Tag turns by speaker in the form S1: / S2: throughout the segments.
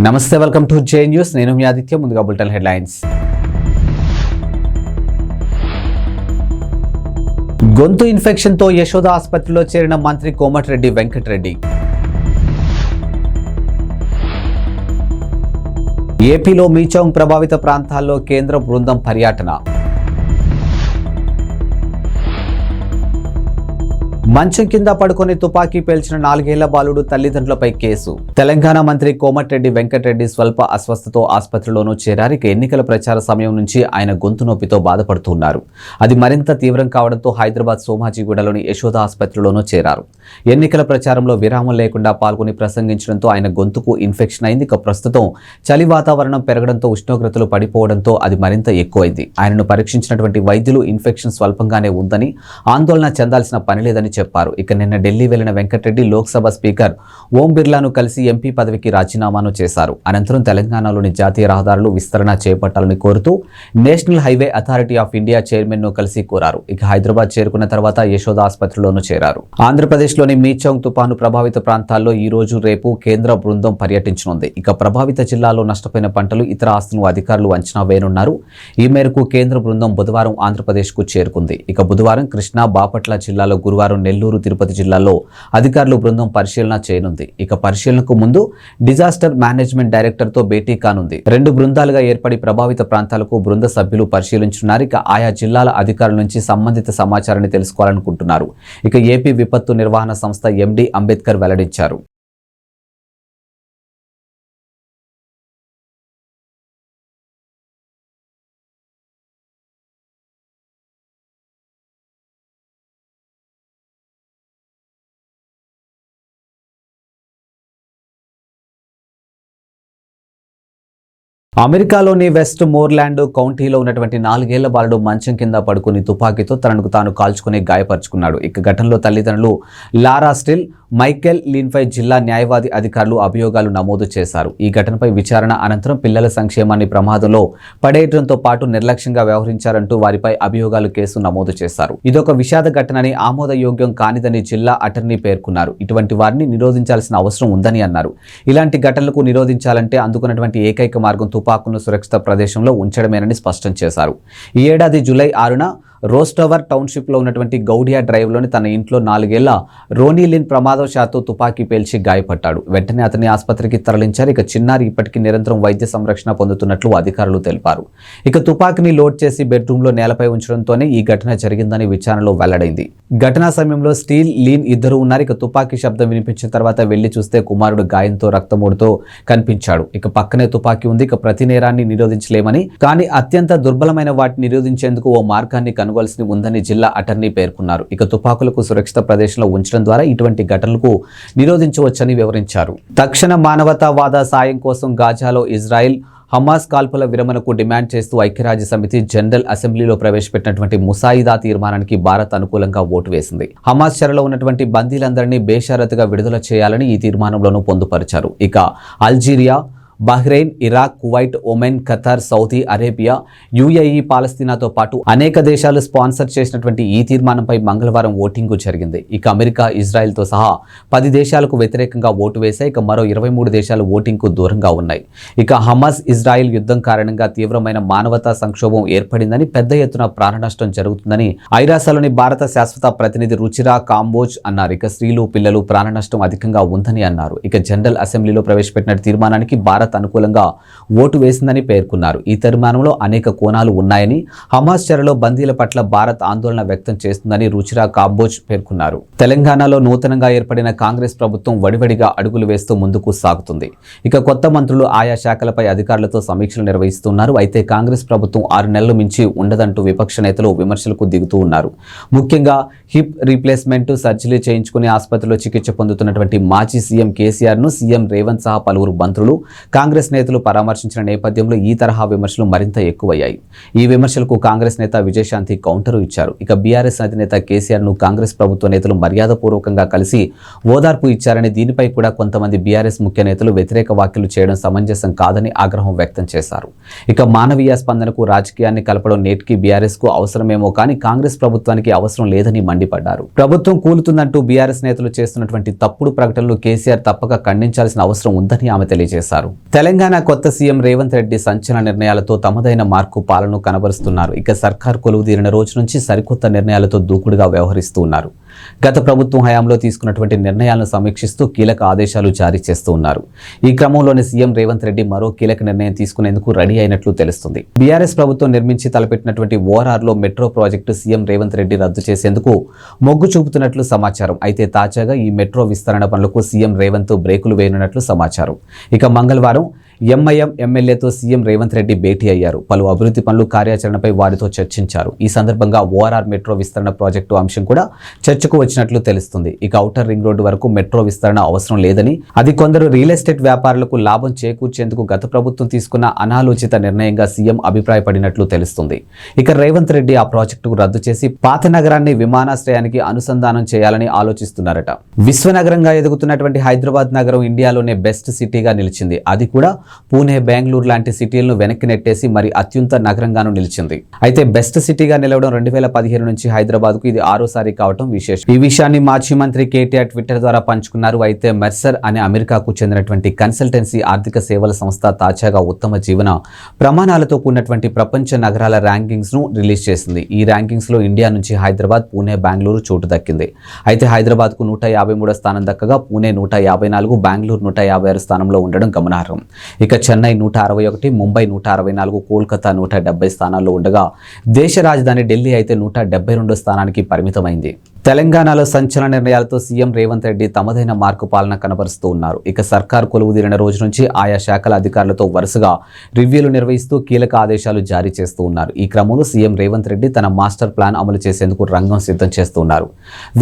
S1: నమస్తే, welcome to J news. నేను మీ ఆదిత్య. ముందుగా బులెటిన్ హెడ్లైన్స్. గొంతు ఇన్ఫెక్షన్తో యశోద ఆసుపత్రిలో చేరిన మంత్రి కోమటిరెడ్డి వెంకటరెడ్డి. ఏపీలో మీచౌంగ్ ప్రభావిత ప్రాంతాల్లో కేంద్ర బృందం పర్యటన. మంచం కింద పడుకొని తుపాకీ పేల్చిన 4 ఏళ్ల బాలుడు తల్లిదండ్రులపై కేసు. తెలంగాణ మంత్రి కోమటిరెడ్డి వెంకటరెడ్డి స్వల్ప అస్వస్థతో ఆసుపత్రిలోనూ చేరారు. ఎన్నికల ప్రచార సమయం నుంచి ఆయన గొంతు నొప్పితో బాధపడుతున్నారు. అది మరింత తీవ్రం కావడంతో హైదరాబాద్ సోమాజిగూడలోని యశోద ఆసుపత్రిలోనూ చేరారు. ఎన్నికల ప్రచారంలో విరామం లేకుండా పాల్గొని ప్రసంగించడంతో ఆయన గొంతుకు ఇన్ఫెక్షన్ అయింది. ప్రస్తుతం చలి వాతావరణం పెరగడంతో ఉష్ణోగ్రతలు పడిపోవడంతో అది మరింత ఎక్కువైంది. ఆయనను పరీక్షించినటువంటి వైద్యులు ఇన్ఫెక్షన్ స్వల్పంగానే ఉందని, ఆందోళన చెందాల్సిన పని లేదని చెప్పారు. నిన్న ఢిల్లీ వెళ్లిన వెంకటరెడ్డి లోక్సభ స్పీకర్ ఓం బిర్లాను కలిసి ఎంపీ పదవికి రాజీనామాను చేశారు. అనంతరం తెలంగాణలోని జాతీయ రహదారులు విస్తరణ చేపట్టాలని కోరుతూ national highway authority of India chairman ను కలిసి కోరారు. హైదరాబాద్ చేరుకున్న తర్వాత యశోద ఆసుపత్రిలోనూ చేరారు. ఆంధ్రప్రదేశ్లోని మీచౌంగ్ తుపాను ప్రభావిత ప్రాంతాల్లో ఈ రోజు రేపు కేంద్ర బృందం పర్యటించనుంది. ప్రభావిత జిల్లాలో నష్టపోయిన పంటలు, ఇతర ఆస్తులను అధికారులు అంచనా వేయనున్నారు. ఈ మేరకు కేంద్ర బృందం బుధవారం ఆంధ్రప్రదేశ్ కు చేరుకుంది. బుధవారం కృష్ణా, బాపట్ల జిల్లాలో, గురువారం నెల్లూరు, తిరుపతి జిల్లాలో అధికారులు బృందం పరిశీలన చేయనుంది. పరిశీలనకు ముందు డిజాస్టర్ మేనేజ్మెంట్ డైరెక్టర్ తో భేటీ కానుంది. 2 బృందాలుగా ఏర్పడి ప్రభావిత ప్రాంతాలకు బృంద సభ్యులు పరిశీలించున్నారు. ఆయా జిల్లాల అధికారుల నుంచి సంబంధిత సమాచారాన్ని తెలుసుకోవాలనుకుంటున్నారు. ఏపీ విపత్తు నిర్వహణ సంస్థ ఎండీ అంబేద్కర్ వెల్లడించారు. అమెరికాలోని వెస్ట్ మోర్లాండ్ కౌంటీలో ఉన్నటువంటి 4 ఏళ్ల బాలుడు మంచం కింద పడుకుని తుపాకీతో తనకు తాను కాల్చుకుని గాయపరుచుకున్నాడు. ఘటనలో తల్లిదండ్రులు లారా స్టిల్, మైకెల్ లీన్పై జిల్లా న్యాయవాది అధికారులు అభియోగాలు నమోదు చేశారు. ఈ ఘటనపై విచారణ అనంతరం పిల్లల సంక్షేమాన్ని ప్రమాదంలో పడేయడంతో పాటు నిర్లక్ష్యంగా వ్యవహరించారంటూ వారిపై అభియోగాలు కేసు నమోదు చేశారు. ఇదొక విషాద ఘటనని, ఆమోదయోగ్యం కానిదని జిల్లా అటర్నీ పేర్కొన్నారు. ఇటువంటి వారిని నిరోధించాల్సిన అవసరం ఉందని అన్నారు. ఇలాంటి ఘటనలకు నిరోధించాలంటే అందుకున్నటువంటి ఏకైక మార్గం తుపాకులను సురక్షిత ప్రదేశంలో ఉంచడమేనని స్పష్టం చేశారు. ఈ ఏడాది జూలై 6న రోస్టవర్ టౌన్షిప్లో ఉన్నటువంటి గౌడియా డ్రైవ్లోని తన ఇంట్లో 4 ఏళ్ల రోనీలిన్ ప్రమాదవశాత్తు తుపాకీ పేల్చి గాయపడ్డాడు. వెంటనే అతన్ని ఆసుపత్రికి తరలించారు. చిన్నారి ఇప్పటికీ నిరంతరం వైద్య సంరక్షణ పొందుతున్నట్లు అధికారులు తెలిపారు. తుపాకీని లోడ్ చేసి బెడ్రూమ్లో నేలపై ఉంచడంతోనే ఈ ఘటన జరిగిందని విచారణలో వెల్లడైంది. ఘటనా సమయంలో స్టీల్, లీన్ ఇద్దరు ఉన్నారు. తుపాకీ శబ్దం వినిపించిన తర్వాత వెళ్లి చూస్తే కుమారుడు గాయంతో, రక్తమూడుతో కనిపించాడు. పక్కనే తుపాకీ ఉంది. ప్రతి నేరాన్ని నిరోధించలేమని, కానీ అత్యంత దుర్బలమైన వాటిని నిరోధించేందుకు ఓ మార్గాన్ని కనుగొల్సి ఉందని జిల్లా అటర్నీ పేర్కొన్నారు. తుపాకులకు సురక్షిత ప్రదేశంలో ఉంచడం ద్వారా ఇటువంటి ఘటనలకు నిరోధించవచ్చని వివరించారు. తక్షణ మానవతావాద సాయం కోసం గాజాలో ఇజ్రాయెల్ హమాస్ కాల్పుల విరమణకు డిమాండ్ చేస్తూ ఐక్యరాజ్య సమితి జనరల్ అసెంబ్లీలో ప్రవేశపెట్టినటువంటి ముసాయిదా తీర్మానానికి భారత్ అనుకూలంగా ఓటు వేసింది. హమాస్ చెరలో ఉన్నటువంటి బందీలందరినీ బేషరతుగా విడుదల చేయాలని ఈ తీర్మానంలోనూ పొందుపరిచారు. Algeria, Bahrain, Iraq, Kuwait, Oman, Qatar, Saudi Arabia, UAE, పాలస్తీనాతో పాటు అనేక దేశాలు స్పాన్సర్ చేసినటువంటి ఈ తీర్మానంపై మంగళవారం ఓటింగు జరిగింది. అమెరికా, ఇజ్రాయెల్తో సహా 10 దేశాలకు వ్యతిరేకంగా ఓటు వేశాయి. మరో 23 దేశాలు ఓటింగ్కు దూరంగా ఉన్నాయి. హమాస్ ఇజ్రాయెల్ యుద్ధం కారణంగా తీవ్రమైన మానవతా సంక్షోభం ఏర్పడిందని, పెద్ద ఎత్తున ప్రాణనష్టం జరుగుతుందని ఐరాసలోని భారత శాశ్వత ప్రతినిధి రుచిరా కాంబోజ్ అన్నారు. స్త్రీలు, పిల్లలు ప్రాణనష్టం అధికంగా ఉందని అన్నారు. జనరల్ అసెంబ్లీలో ప్రవేశపెట్టిన తీర్మానానికి భారత్ అనుకూలంగా ఓటు వేసిందని పేర్కొన్నారు. ఈ తీర్మానంలో అనేక కోణాలు ఉన్నాయని, హమాస్ చెరలో బందీల పట్ల భారత్ ఆందోళన వ్యక్తం చేస్తుందని రుచిరా కాంబోజ్ పేర్కొన్నారు. తెలంగాణలో నూతనంగా ఏర్పడిన కాంగ్రెస్ ప్రభుత్వం వడివడిగా అడుగులు వేస్తూ ముందుకు సాగుతుంది. కొత్త మంత్రులు ఆయా శాఖలపై అధికారులతో సమీక్షలు నిర్వహిస్తున్నారు. అయితే కాంగ్రెస్ ప్రభుత్వం 6 నెలలు మించి ఉండదంటూ విపక్ష నేతలు విమర్శలకు దిగుతూ ఉన్నారు. ముఖ్యంగా హిప్ రీప్లేస్మెంట్ సర్జరీ చేయించుకుని ఆసుపత్రిలో చికిత్స పొందుతున్నటువంటి మాజీ సీఎం కేసీఆర్ ను సీఎం రేవంత్ సహా పలువురు మంత్రులు, కాంగ్రెస్ నేతలు పరామర్శించిన నేపథ్యంలో ఈ తరహా విమర్శలు మరింత ఎక్కువయ్యాయి. ఈ విమర్శలకు కాంగ్రెస్ నేత విజయశాంతి కౌంటరు ఇచ్చారు. బీఆర్ఎస్ అధినేత కేసీఆర్ ను కాంగ్రెస్ ప్రభుత్వ నేతలు మర్యాదపూర్వకంగా కలిసి ఓదార్పు ఇచ్చారని, దీనిపై కూడా కొంతమంది బీఆర్ఎస్ ముఖ్య నేతలు వ్యతిరేక వ్యాఖ్యలు చేయడం సమంజసం కాదని ఆగ్రహం వ్యక్తం చేశారు. మానవీయ స్పందనకు రాజకీయాన్ని కలపడం నేటికి బీఆర్ఎస్ కు అవసరమేమో కానీ కాంగ్రెస్ ప్రభుత్వానికి అవసరం లేదని మండిపడ్డారు. ప్రభుత్వం కూలుతుందంటూ బీఆర్ఎస్ నేతలు చేస్తున్నటువంటి తప్పుడు ప్రకటనలు కేసీఆర్ తప్పక ఖండించాల్సిన అవసరం ఉందని ఆమె తెలియజేశారు. తెలంగాణ కొత్త సీఎం రేవంత్ రెడ్డి సంచలన నిర్ణయాలతో తమదైన మార్కు పాలన కనబరుస్తున్నారు. ఇక సర్కార్ కొలువుదీరిన రోజు నుంచి సరికొత్త నిర్ణయాలతో దూకుడుగా వ్యవహరిస్తూ ఉన్నారు. గత ప్రభుత్వం హయాంలో తీసుకున్నటువంటి నిర్ణయాలను సమీక్షిస్తూ కీలక ఆదేశాలు జారీ చేస్తూ ఉన్నారు. ఈ క్రమంలోనే సీఎం రేవంత్ రెడ్డి మరో కీలక నిర్ణయం తీసుకునేందుకు రెడీ అయినట్లు తెలుస్తుంది. బీఆర్ఎస్ ప్రభుత్వం నిర్మించి తలపెట్టినటువంటి ఓఆర్ఆర్లో metro project CM Revanth Reddy రద్దు చేసేందుకు మొగ్గు చూపుతున్నట్లు సమాచారం. అయితే తాజాగా ఈ మెట్రో విస్తరణ పనులకు సీఎం రేవంత్ బ్రేకులు వేయనున్నట్లు సమాచారం. ఇక మంగళవారం ఎంఐఎం ఎమ్మెల్యేతో సీఎం రేవంత్ రెడ్డి భేటీ అయ్యారు. పలు అభివృద్ధి పనులు కార్యాచరణపై వారితో చర్చించారు. ఈ సందర్భంగా ఓఆర్ఆర్ మెట్రో విస్తరణ ప్రాజెక్టు అంశం కూడా చర్చకు వచ్చినట్లు తెలుస్తుంది. ఇక ఔటర్ రింగ్ రోడ్డు వరకు మెట్రో విస్తరణ అవసరం లేదని, అది కొందరు రియల్ ఎస్టేట్ వ్యాపారులకు లాభం చేకూర్చేందుకు గత ప్రభుత్వం తీసుకున్న అనాలోచిత నిర్ణయంగా సీఎం అభిప్రాయపడినట్లు తెలుస్తుంది. ఇక రేవంత్ రెడ్డి ఆ ప్రాజెక్టుకు రద్దు చేసి పాత నగరాన్ని విమానాశ్రయానికి అనుసంధానం చేయాలని ఆలోచిస్తున్నారట. విశ్వనగరంగా ఎదుగుతున్నటువంటి హైదరాబాద్ నగరం ఇండియాలోనే బెస్ట్ సిటీగా నిలిచింది. అది కూడా పూణే, బెంగళూరు లాంటి సిటీలను వెనక్కి నెట్టేసి మరి అత్యున్నత నగరంగాను నిలిచింది. అయితే బెస్ట్ సిటీగా నిలవడం 2015 నుంచి హైదరాబాద్కు ఇది 6వ సారి కావడం విశేషం. ఈ విషయాన్ని మాజీ మంత్రి కేటీఆర్ ట్విట్టర్ ద్వారా పంచుకున్నారు. అయితే మెర్సర్ అనే అమెరికాకు చెందినటువంటి కన్సల్టెన్సీ ఆర్థిక సేవల సంస్థ తాజాగా ఉత్తమ జీవన ప్రమాణాలతో కూడినటువంటి ప్రపంచ నగరాల ర్యాంకింగ్స్ ను రిలీజ్ చేసింది. ఈ ర్యాంకింగ్స్ లో ఇండియా నుంచి హైదరాబాద్, పూణే, బెంగళూరు చోటు దక్కింది. అయితే హైదరాబాద్ కు 153వ స్థానం దక్కగా పూణే 154, బెంగళూరు 156 స్థానంలో ఉండడం గమనార్హం. ఇక చెన్నై 161, ముంబై 164, కోల్కతా 170 స్థానాల్లో ఉండగా దేశ రాజధాని ఢిల్లీ అయితే 172 స్థానానికి పరిమితమైంది. తెలంగాణలో సంచలన నిర్ణయాలతో సీఎం రేవంత్ రెడ్డి తమదైన మార్కు పాలన కనబరుస్తూ ఉన్నారు. ఇక సర్కార్ కొలువుదీరిన రోజు నుంచి ఆయా శాఖల అధికారులతో వరుసగా రివ్యూలు నిర్వహిస్తూ కీలక ఆదేశాలు జారీ చేస్తూ ఉన్నారు. ఈ క్రమంలో సీఎం రేవంత్ రెడ్డి తన మాస్టర్ ప్లాన్ అమలు చేసేందుకు రంగం సిద్ధం చేస్తూ ఉన్నారు.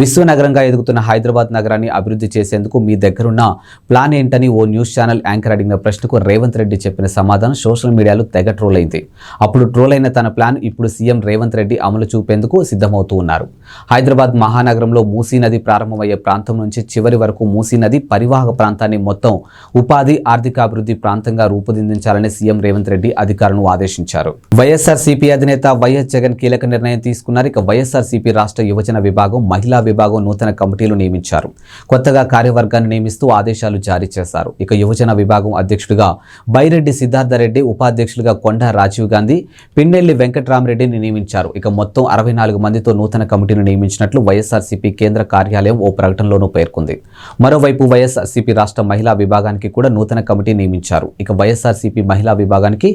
S1: విశ్వనగరంగా ఎదుగుతున్న హైదరాబాద్ నగరాన్ని అభివృద్ధి చేసేందుకు మీ దగ్గరున్న ప్లాన్ ఏంటని ఓ న్యూస్ ఛానల్ యాంకర్ అడిగిన ప్రశ్నకు రేవంత్ రెడ్డి చెప్పిన సమాధానం సోషల్ మీడియాలో తెగ ట్రోల్ అయింది. అప్పుడు ట్రోల్ అయిన తన ప్లాన్ ఇప్పుడు సీఎం రేవంత్ రెడ్డి అమలు చూపేందుకు సిద్ధమవుతూ ఉన్నారు. హైదరాబాద్ మహానగరంలో మూసీ నది ప్రారంభమయ్యే ప్రాంతం నుంచి చివరి వరకు మూసీ నది పరివాహక ప్రాంతాన్ని మొత్తం ఉపాధి, ఆర్థికాభివృద్ధి ప్రాంతంగా రూపుదిద్దించాలని సీఎం రేవంత్ రెడ్డి అధికారులను ఆదేశించారు. వైఎస్ఆర్సీపీ అధినేత వైఎస్ జగన్ కీలక నిర్ణయం తీసుకున్నారు. ఇక వైఎస్ఆర్సీపీ రాష్ట్ర యువజన విభాగం, మహిళా విభాగం నూతన కమిటీలు నియమించారు. కొత్తగా కార్యవర్గాన్ని నియమిస్తూ ఆదేశాలు జారీ చేశారు. ఇక యువజన విభాగం అధ్యక్షుడిగా బైరెడ్డి సిద్ధార్థరెడ్డి, ఉపాధ్యక్షులుగా కొండా రాజీవ్ గాంధీ, పిన్నెల్లి వెంకట్రామరెడ్డిని నియమించారు. ఇక మొత్తం 64 మందితో నూతన కమిటీని నియమించినట్లు వైఎస్ఆర్సీపీ కేంద్ర కార్యాలయం ఓ ప్రకటనలోనూ పేర్కొంది. మరోవైపు వైఎస్ఆర్సీపీ రాష్ట్ర మహిళా విభాగానికి కూడా నూతన కమిటీ నియమించారు. ఇక వైఎస్ఆర్సీపీ మహిళా విభాగానికి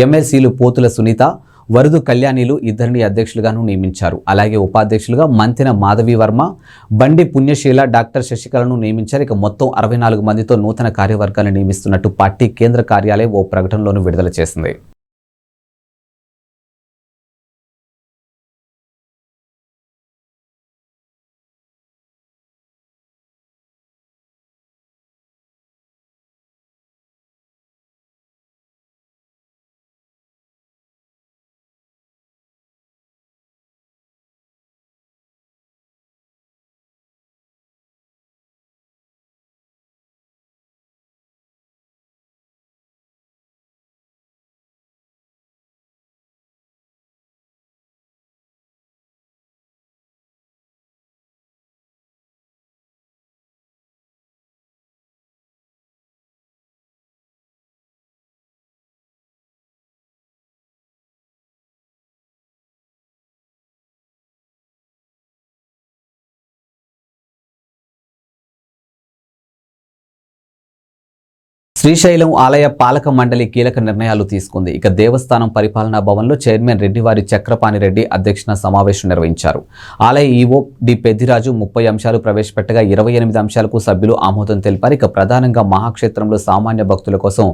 S1: ఎమ్మెల్సీలు పోతుల సునీత, వరదు కళ్యాణిలు ఇద్దరిని అధ్యక్షులుగాను నియమించారు. అలాగే ఉపాధ్యక్షులుగా మంతెన మాధవి వర్మ, బండి పుణ్యశీల, డాక్టర్ శశికళను నియమించారు. ఇక మొత్తం 64 మందితో నూతన కార్యవర్గాన్ని నియమిస్తున్నట్టు పార్టీ కేంద్ర కార్యాలయం ఓ ప్రకటనలోనూ విడుదల చేసింది. శ్రీశైలం ఆలయ పాలక మండలి కీలక నిర్ణయాలు తీసుకుంది. ఇక దేవస్థానం పరిపాలనా భవన్లో చైర్మన్ రెడ్డివారి చక్రపాణి రెడ్డి అధ్యక్షన సమావేశం నిర్వహించారు. ఆలయ ఈవో డి పెద్దిరాజు 30 అంశాలు ప్రవేశపెట్టగా 28 అంశాలకు సభ్యులు ఆమోదం తెలిపారు. ఇక ప్రధానంగా మహాక్షేత్రంలో సామాన్య భక్తుల కోసం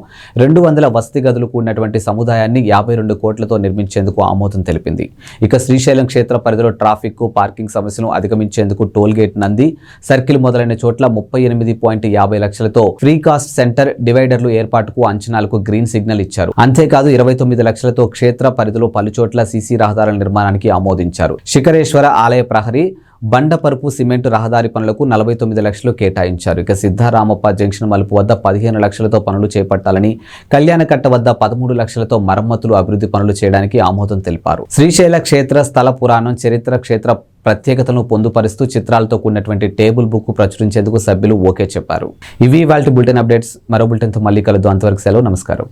S1: 200 వసతి గదులు కూడినటువంటి సముదాయాన్ని 52 కోట్లతో నిర్మించేందుకు ఆమోదం తెలిపింది. ఇక శ్రీశైలం క్షేత్ర పరిధిలో ట్రాఫిక్, పార్కింగ్ సమస్యను అధిగమించేందుకు టోల్ గేట్, నంది సర్కిల్ మొదలైన చోట్ల 38.50 లక్షలతో ఫ్రీ కాస్ట్ సెంటర్, డివైడర్లు ఏర్పాటుకు అంచనాలకు గ్రీన్ సిగ్నల్ ఇచ్చారు. అంతేకాదు 29 లక్షలతో క్షేత్ర పరిధిలో పలుచోట్ల సీసీ రహదారుల నిర్మాణానికి ఆమోదించారు. శిఖరేశ్వర ఆలయ ప్రహరీ, బండపరుపు సిమెంట్ రహదారి పనులకు 49 లక్షలు కేటాయించారు. ఇక సిద్ధారామప్ప జంక్షన్ మలుపు వద్ద 15 లక్షలతో పనులు చేపట్టాలని, కళ్యాణకట్ట వద్ద 13 లక్షలతో మరమ్మతులు, అభివృద్ధి పనులు చేయడానికి ఆమోదం తెలిపారు. శ్రీశైల క్షేత్ర స్థల పురాణం, చరిత్ర, క్షేత్ర ప్రత్యేకతను పొందుపరుస్తూ చిత్రాలతో కూడినటువంటి టేబుల్ బుక్ ప్రచురించేందుకు సభ్యులు ఓకే చెప్పారు. ఇవి ఇవాల్టి బులెటిన్ అప్డేట్స్. మరో బులెటిన్తో మళ్ళీ కలుద్దాం. అంతవరకు సెలవు. నమస్కారం.